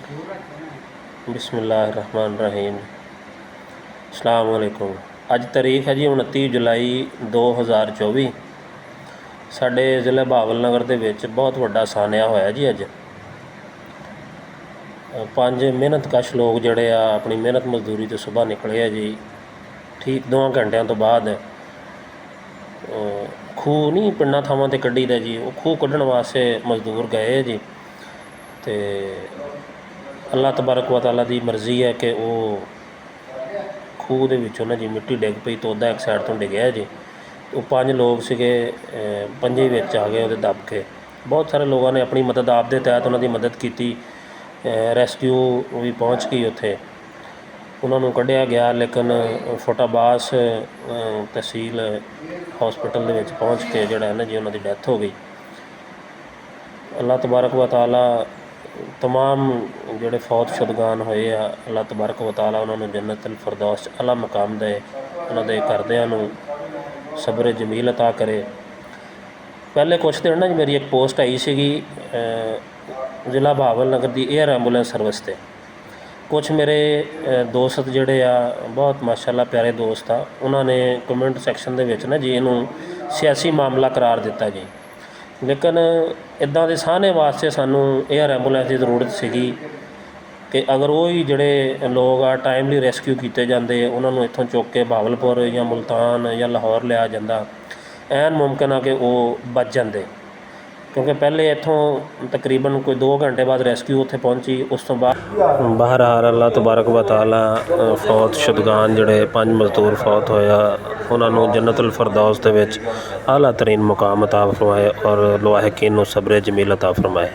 बिस्मिल्लाहिर्रहमानिर्रहीम। अस्सलाम वालेकुम। अज तारीख है जी 29 जुलाई 2024। साडे ज़िले बहावल नगर दे विच बहुत वड्डा सानिया होया जी। अज 5 मेहनतकश लोग जड़े आ अपनी मेहनत मजदूरी तो सुबह निकले आ जी। ठीक 2 घंटिया तो बाद खूह नहीं पिंडा थावां ते कड्ढी दा जी, वो खूह कड्ढण वास्ते मजदूर गए जी। तो अल्लाह तबारक व तआला दी मर्जी है कि वो खूह दे विचों ना जी मिट्टी डिग पई, तोदा एक साइड तो डिगया जी। वो 5 लोग सीगे, 5 विच आ गए वो दब के। बहुत सारे लोगों ने अपनी मदद आप दे तहत उन्होंने मदद की। रेस्क्यू भी पहुँच गई उत्थे, उन्होंने कढ़िया गया, लेकिन फटाबास तहसील हॉस्पिटल दे विच पहुँच के जिहड़ा है ना जी उन्होंने डैथ हो गई। अल्लाह तबारक व तआला तमाम जोड़े फौत शुदगान होए आ, अल्लाह तबारक व तआला उन्होंने जन्नतुल फिरदौस अला मकाम दे, उन्होंने घरदियां नूं सब्र जमील अता करे। पहले कुछ दिन ना जी मेरी एक पोस्ट आई सी ज़िला बहावल नगर की एयर एंबूलेंस सर्विस ते। कुछ मेरे दोस्त जोड़े आ बहुत माशाअल्लाह प्यारे दोस्त आ, उन्होंने कमेंट सैक्शन दे विच ना जी इनू सियासी मामला करार दिता जी। लेकिन इदां दे साहने वास्ते सानू एयर एंबूलेंस की जरूरत सी कि अगर वो ही जोड़े लोग आ टाइमली रेस्क्यू किए जाते, उन्होंने इत्थों चुक के बहावलपुर या मुल्तान या लाहौर लिया जाता, ऐन मुमकिन आ कि वो बच जाते। क्योंकि पहले इत्थों तकरीबन कोई 2 घंटे बाद रेस्क्यू उत्थे पहुँची। उस तो बाद बहरहाल अल्लाह तबारक व तआला फौत शुदगान जोड़े 5 मजदूर फौत होया, उन्होंने जन्नतुल फिरदौस दे विच आला तरीन मुकाम अता फरमाए और लवाहिकीन नूं सब्र जमील अता फरमाए।